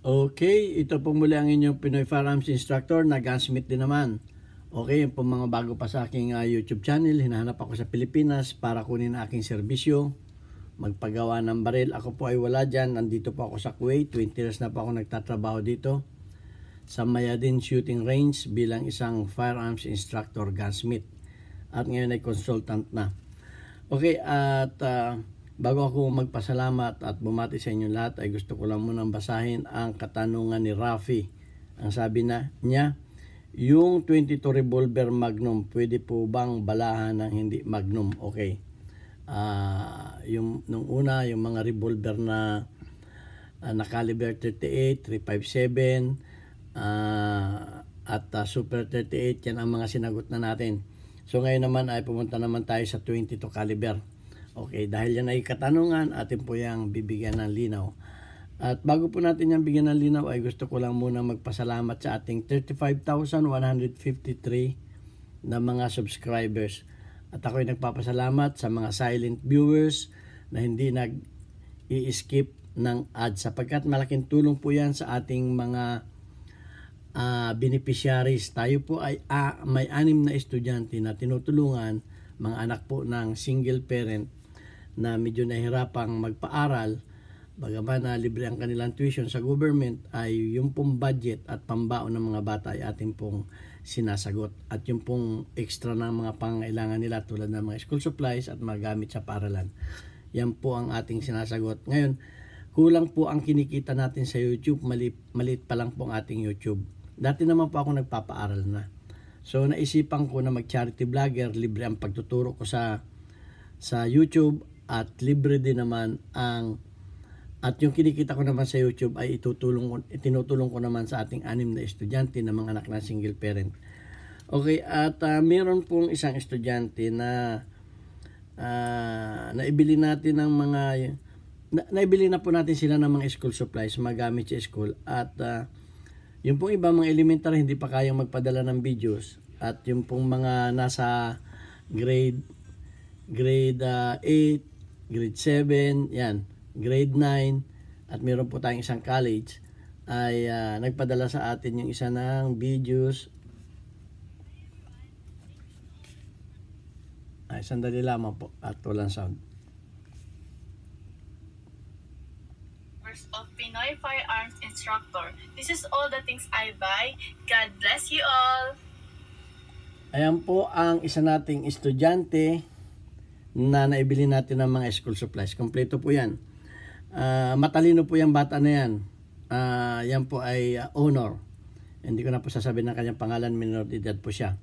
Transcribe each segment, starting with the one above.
Okay, ito po muli ang inyong Pinoy Firearms Instructor na gunsmith din naman. Okay, yung po mga bago pa sa aking YouTube channel, hinahanap ako sa Pilipinas para kunin ang aking serbisyo, magpagawa ng baril. Ako po ay wala dyan, nandito po ako sa Kuwait, 20 years na po ako nagtatrabaho dito sa Mayadin Shooting Range bilang isang firearms instructor gunsmith. At ngayon ay consultant na. Okay, at bago ako magpasalamat at bumati sa inyo lahat, ay gusto ko lang munang basahin ang katanungan ni Rafi. Ang sabi niya, yung 22 revolver Magnum, pwede po bang balahan ng hindi Magnum? Okay. Nung una, yung mga revolver na caliber 38, 357, at Super 38, yan ang mga sinagot na natin. So ngayon naman ay pumunta naman tayo sa 22 caliber. Okay, dahil yan ay katanungan, atin po yung bibigyan ng linaw. At bago po natin yung bigyan ng linaw, ay gusto ko lang muna magpasalamat sa ating 35,153 na mga subscribers. At ako ay nagpapasalamat sa mga silent viewers na hindi nag-i-skip ng ads, sapagkat malaking tulong po yan sa ating mga beneficiaries. Tayo po ay may 6 na estudyante na tinutulungan, mga anak po ng single parent na medyo nahihirapang magpaaral, bagaman na libre ang kanilang tuition sa government, ay yung pong budget at pambaon ng mga bata ay ating pong sinasagot. At yung pong extra na mga pangailangan nila tulad ng mga school supplies at mga gamit sa paaralan, yan po ang ating sinasagot. Ngayon, kulang po ang kinikita natin sa YouTube, maliit pa lang po ang ating YouTube. Dati naman po ako nagpapaaral na. So naisipan ko na mag-charity vlogger, libre ang pagtuturo ko sa YouTube, at libre din naman at yung kinikita ko naman sa YouTube ay tinutulong ko naman sa ating 6 na estudyante na mga anak na single parent. Okay, at meron pong isang estudyante na naibili natin ng mga naibili na po natin sila ng mga school supplies, magamit sa school, at yung pong iba mga elementary hindi pa kayang magpadala ng videos, at yung pong mga nasa grade 8, grade 7, yan, grade 9, at meron po tayong isang college, ay nagpadala sa atin yung isa ng videos. Ay, sandali lamang po at walang sound. Of Pinoy Firearms Instructor. This is all the things I buy. God bless you all! Ayan po ang isa nating estudyante na naibili natin ng mga school supplies. Kompleto po yan. Matalino po yung bata na yan. Yan po ay honor. Hindi ko na po sasabihin ng kanyang pangalan, minor de edad po siya.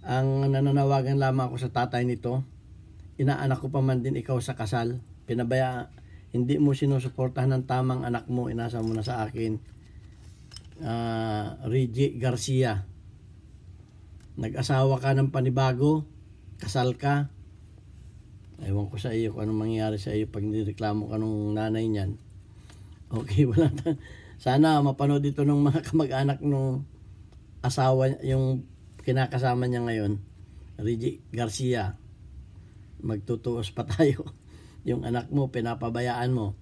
Ang nananawagan lamang ako sa tatay nito, inaanak ko pa man din ikaw sa kasal. Hindi mo sinusuportahan ng tamang anak mo, inasa mo na sa akin. Reggie Garcia. Nag-asawa ka ng panibago, kasal ka. Ewan ko sa iyo kung anong mangyayari sa iyo pag nireklamo ka nung nanay niyan. Okay, wala na. Sana mapanood ito ng mga kamag-anak nung asawa, yung kinakasama niya ngayon, Reggie Garcia. Magtutuos pa tayo. Yung anak mo, pinapabayaan mo.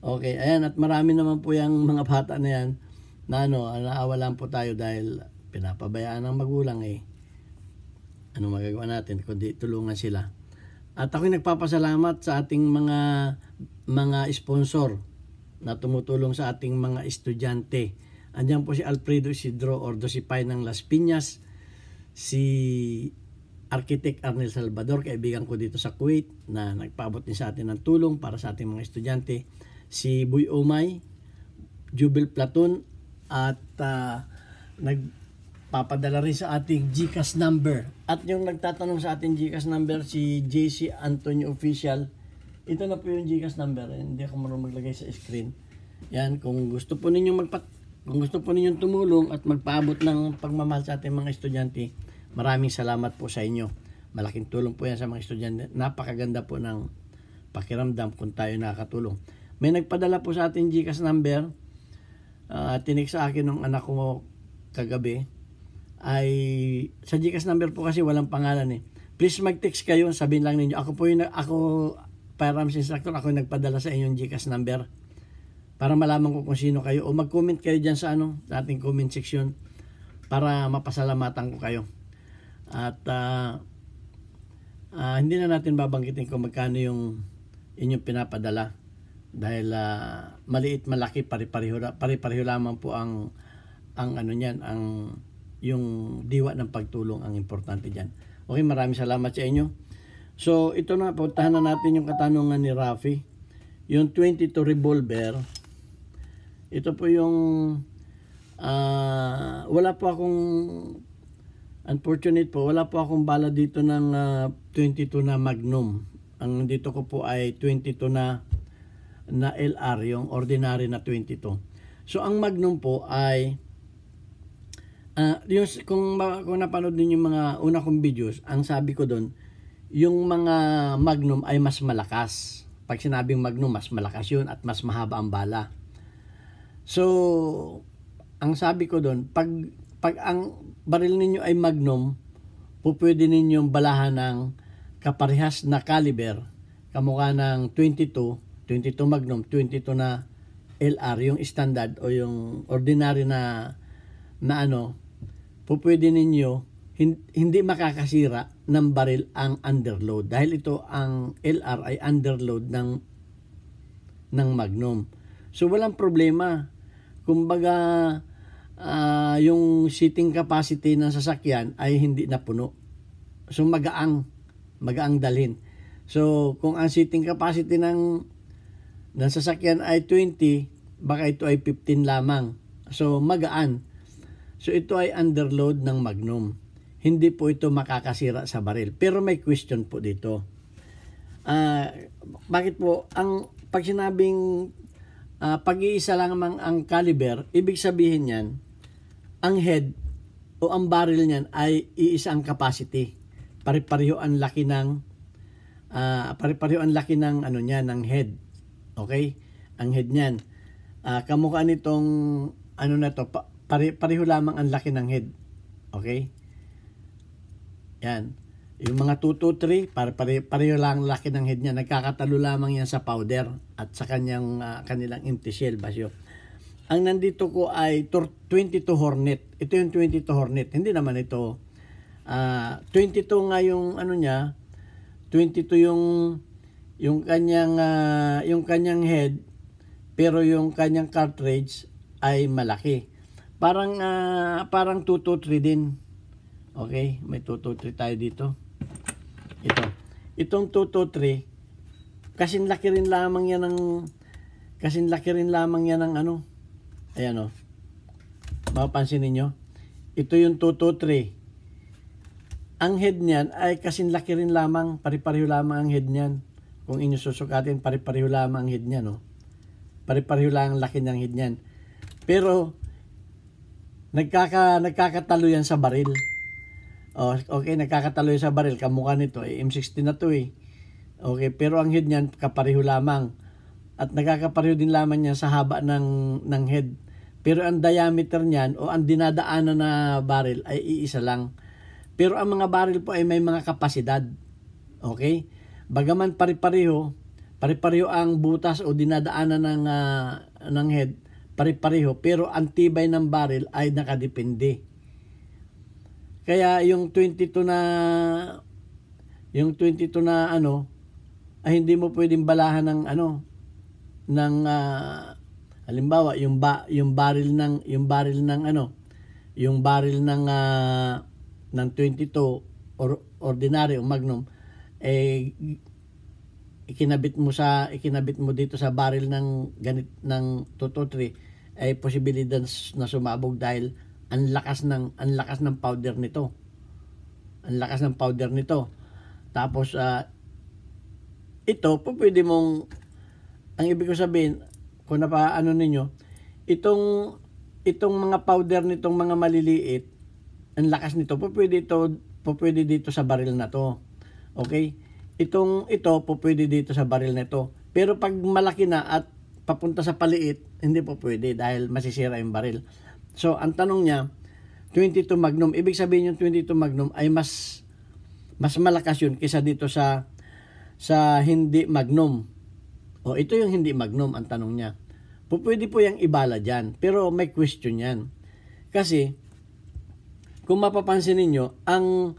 Okay, ayan, at marami naman po yung mga bata na yan na naawalan po tayo dahil pinapabayaan ng magulang eh. Ano magagawa natin kundi tulungan sila. At ako'y nagpapasalamat sa ating mga sponsor na tumutulong sa ating mga estudyante. Andiyan po si Alfredo Isidro Ordosipay ng Las Piñas, si Architect Arnel Salvador, kaibigan ko dito sa Kuwait, na nagpaabot din sa atin ng tulong para sa ating mga estudyante, si Buy Omay, Jubel Platon, at nagpapadala rin sa ating GCash number. At yung nagtatanong sa ating GCash number, si JC Antonio Official. Ito na po yung GCash number. Hindi ako marunong maglagay sa screen. Yan, kung gusto po ninyong tumulong at magpaabot ng pagmamahal sa ating mga estudyante, maraming salamat po sa inyo. Malaking tulong po yan sa mga estudyante. Napakaganda po ng pakiramdam kung tayo nakakatulong. May nagpadala po sa ating GCash number. Tinik sa akin ng anak ko kagabi. Ay sa GCash number po kasi walang pangalan eh. Please mag-text kayo, sabihin lang ninyo. Ako firearms instructor, ako yung nagpadala sa inyong GCash number. para malaman ko kung sino kayo, o mag-comment kayo dyan sa sa ating comment section para mapasalamatan ko kayo. At hindi na natin babanggitin kung magkano yung inyong pinapadala dahil maliit malaki pare-pareho lamang po ang niyan, ang yung diwa ng pagtulong ang importante diyan. Okay, maraming salamat sa inyo. So ito na, puntahan na natin yung katanungan ni Rafi. Yung 22 revolver, ito po yung wala po akong, unfortunate po, wala po akong bala dito ng 22 na Magnum. Ang dito ko po ay 22 na LR, yung ordinary na 22. So ang Magnum po ay yung, kung napanood niyo yung mga una kong videos, ang sabi ko doon, yung mga Magnum ay mas malakas. Pag sinabing Magnum, mas malakas yun at mas mahaba ang bala. So, ang sabi ko doon, pag ang baril ninyo ay Magnum, pwede ninyong balahan ng kaparehas na caliber, kamukha ng 22 Magnum, 22 na LR, yung standard o yung ordinary na pwede ninyo hindi makakasira ng baril ang underload dahil ito ang LR ay underload ng Magnum. So walang problema. Kumbaga yung seating capacity ng sasakyan ay hindi na puno. So magaang dalhin. So kung ang seating capacity ng sasakyan ay 20, baka ito ay 15 lamang. So magaan. So ito ay underload ng Magnum. Hindi po ito makakasira sa baril. Pero may question po dito. Bakit po? Pag sinabing pag-iisa lang ang caliber, ibig sabihin yan, ang head o ang baril niyan ay iisa ang capacity. Pare-pareho ang laki ng ng head. Okay? Ang head niyan. Kamukha nitong pareho lamang ang laki ng head. Okay? Yan. Yung mga 223, pareho lang laki ng head niya. Nagkakatalo lamang yan sa powder at sa kanilang empty shell basyo. Ang nandito ko ay 22 Hornet. Ito yung 22 Hornet. Hindi naman ito 22 nga yung niya. 22 yung kanyang head, pero yung kanyang cartridge ay malaki. Parang 223 din. Okay, may 223 tayo dito. Itong 223, kasing laki rin lamang yan ng ayan o. Mapapansin ninyo. Ito yung 223. Ang head niyan ay kasing laki rin lamang, pare-pareho lamang ang head niyan. Kung inyo susukatin, pare-pareho lamang ang head niyan, no. Pare-pareho lang ang laki ng head niyan. Pero nagkakatalo yan sa baril. Okay, nagkakatalo yan sa baril. Kamukha nito, M60 na to eh. Okay, pero ang head niyan kapareho lamang. At nagkakapareho din lamang niya sa haba ng head. Pero ang diameter niyan o ang dinadaanan na baril ay iisa lang. Pero ang mga baril po ay may mga kapasidad. Okay? Bagaman pare-pareho ang butas o dinadaanan ng head, pare-pareho, pero ang tibay ng baril ay nakadepende. Kaya yung 22 na ay hindi mo pwedeng balahan ng halimbawa yung baril ng 22 or ordinary o Magnum ikinabit mo dito sa baril ng 223 ay posibilidad na sumabog dahil ang lakas ng powder nito. Tapos ito po pwede mong, ang ibig ko sabihin kung ninyo, itong mga powder nitong mga maliliit, ang lakas nito po pwede dito sa baril na to. Okay? Ito po pwede dito sa baril na to. Pero pag malaki na at papunta sa paliit, hindi po pwede dahil masisira yung baril. So, ang tanong niya, 22 Magnum. Ibig sabihin yung 22 Magnum ay mas malakas yun kaysa dito sa hindi Magnum. O, ito yung hindi Magnum, ang tanong niya. pwede po yung ibala dyan. Pero may question yan. Kasi, kung mapapansin ninyo, ang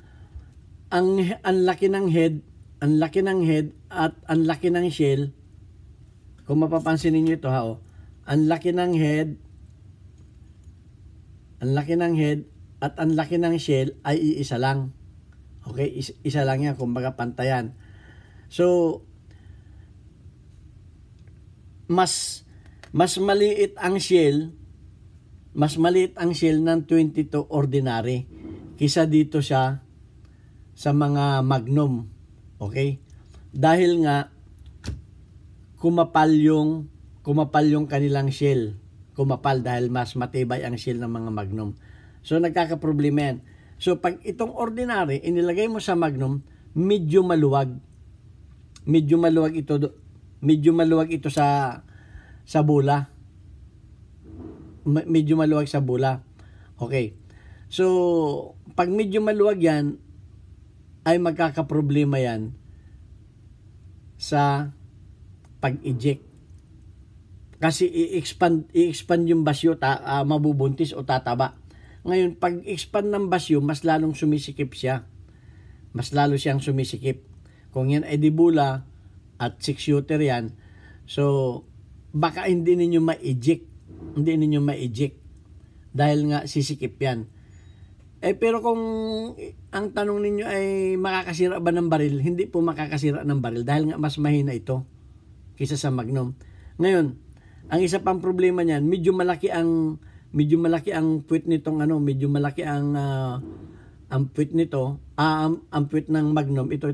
laki ng head, at ang laki ng shell, kung mapapansin ninyo ito ha, ang laki ng head, at ang laki ng shell ay iisa lang. Okay? Isa lang yan, kumbaga pantayan. So, mas maliit ang shell ng 22 ordinary kisa dito siya sa mga Magnum. Okay? Dahil nga kumapal yung kanilang shell. Kumapal dahil mas matibay ang shell ng mga Magnum. So nagkakaproblema yan. So pag itong ordinary inilagay mo sa Magnum, medyo maluwag. Medyo maluwag ito sa bula. Medyo maluwag sa bula. Okay. So, pag medyo maluwag yan, ay magkakaproblema yan sa pag-eject. Kasi i-expand yung basyo, mabubuntis o tataba. Ngayon, pag expand ng basyo, mas lalong sumisikip siya. Mas lalo siyang sumisikip. Kung yan ay dibula at 6-shooter yan, so baka hindi ninyo ma-eject. Dahil nga sisikip yan. Pero kung ang tanong ninyo ay makakasira ba ng baril, hindi po makakasira ng baril dahil nga mas mahina ito kaysa sa Magnum. Ngayon, ang isa pang problema niyan, medyo malaki ang puwet nitong medyo malaki ang puwet nito, ang puwet ng Magnum, ito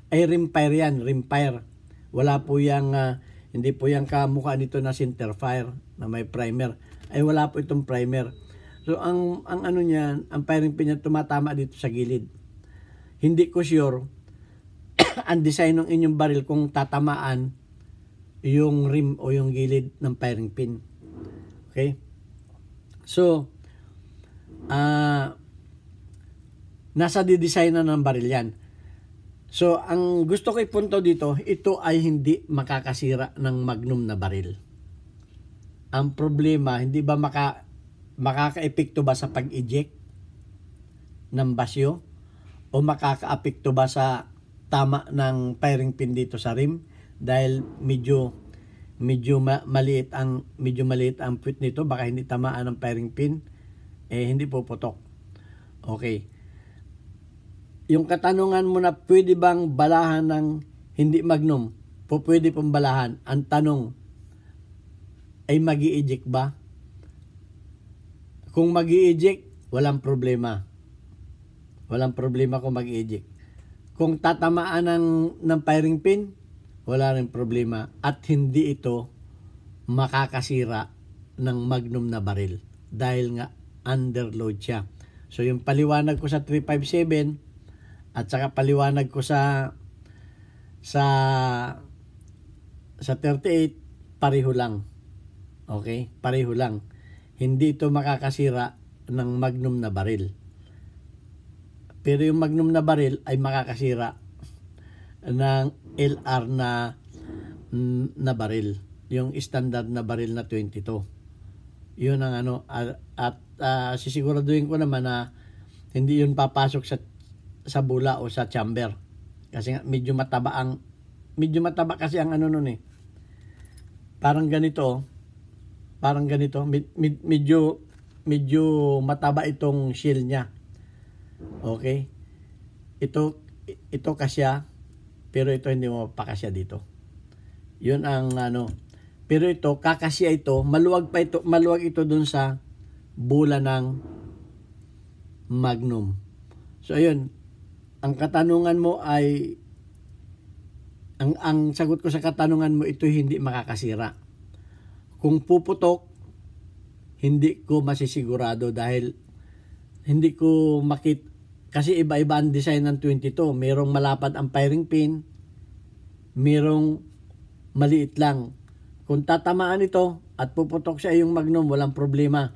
ay rimfire yan, rimfire. Wala po yang hindi po yang kamukha nito na centerfire na may primer. Ay wala po itong primer. So ang ano niyan, ang firing pin niya tumatama dito sa gilid. Hindi ko sure ang design ng inyong baril kung tatamaan yung rim o yung gilid ng firing pin. Okay? So nasa di-design na ng baril yan. So ang gusto ko ipunto dito, ito ay hindi makakasira ng Magnum na baril. Ang problema, hindi ba makaka-epekto ba sa pag-eject ng basyo? O makaka-apekto ba sa tama ng firing pin dito sa rim? Dahil medyo maliit ang puwet nito, baka hindi tamaan ng firing pin, hindi puputok. Okay. Yung katanungan mo na pwede bang balahan ng hindi Magnum? Pwede pong balahan. Ang tanong, ay magi-eject ba? Kung magi-eject, walang problema. Walang problema kung magi-eject. Kung tatamaan ng firing pin, wala rin problema. At hindi ito makakasira ng Magnum na baril. Dahil nga underload siya. So yung paliwanag ko sa 357 at saka paliwanag ko sa 38, pareho lang. Okay? Pareho lang. Hindi ito makakasira ng Magnum na baril. Pero yung Magnum na baril ay makakasira ng LR na baril. Yung standard na baril na 22. Yun ang at sisiguraduhin ko naman na hindi yun papasok sa bula o sa chamber. Kasi nga medyo mataba kasi ang nun Parang ganito, medyo mataba itong shell niya. Okay? Ito kasya, pero ito hindi mo pakasya dito. Yun ang pero ito, kakasya ito, maluwag ito dun sa bula ng Magnum. So ayun, ang katanungan mo ay ang sagot ko sa katanungan mo, ito hindi makakasira. Kung puputok, hindi ko masisigurado dahil hindi ko kasi iba-iba ang design ng 22. Merong malapad ang firing pin, merong maliit lang. Kung tatamaan ito at puputok siya yung Magnum, walang problema.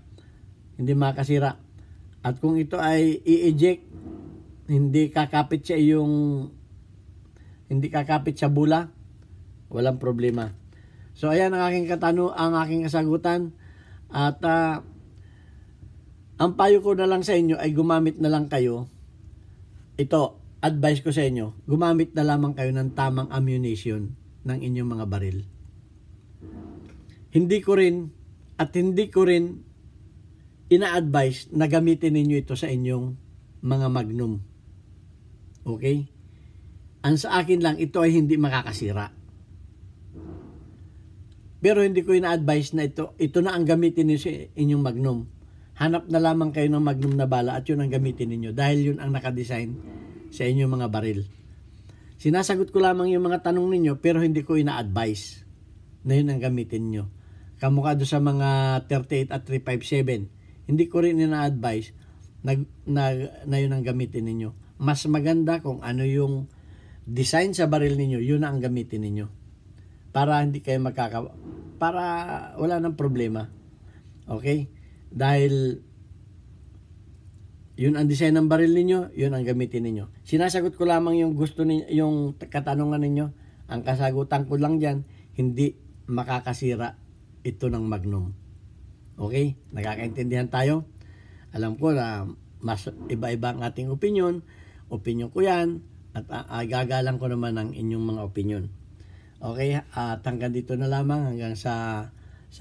Hindi makakasira. At kung ito ay i-eject, hindi kakapit sa bula, walang problema. So ayan ang aking ang aking kasagutan. At ang payo ko na lang sa inyo ay gumamit na lang kayo. Ito, advice ko sa inyo, gumamit na lamang kayo ng tamang ammunition ng inyong mga baril. Hindi ko rin ina-advise na gamitin ninyo ito sa inyong mga Magnum. Okay? Ang sa akin lang, ito ay hindi makakasira. Pero hindi ko ina-advise na ito na ang gamitin niyo sa inyong Magnum. Hanap na lamang kayo ng Magnum na bala at yun ang gamitin ninyo dahil yun ang nakadesign sa inyong mga baril. Sinasagot ko lamang yung mga tanong ninyo pero hindi ko ina-advise na yun ang gamitin nyo. Kamukha doon sa mga 38 at 357, hindi ko rin ina-advise na yun ang gamitin ninyo. Mas maganda kung ano yung design sa baril ninyo, yun ang gamitin ninyo. Para hindi kayo para wala nang problema. Okay? Dahil yun ang design ng baril ninyo, yun ang gamitin ninyo. Sinasagot ko lamang yung gusto ninyo, yung katanungan ninyo. Ang kasagutan ko lang diyan, hindi makakasira ito ng Magnum. Okay? Nakakaintindihan tayo? Alam ko na mas iba-iba ang ating opinion. Opinion ko yan. At gagalang ko naman ang inyong mga opinion. Okay? At hanggang dito na lamang. Hanggang sa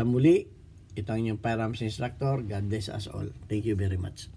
muli. Ito ang inyong firearms instructor. God bless us all. Thank you very much.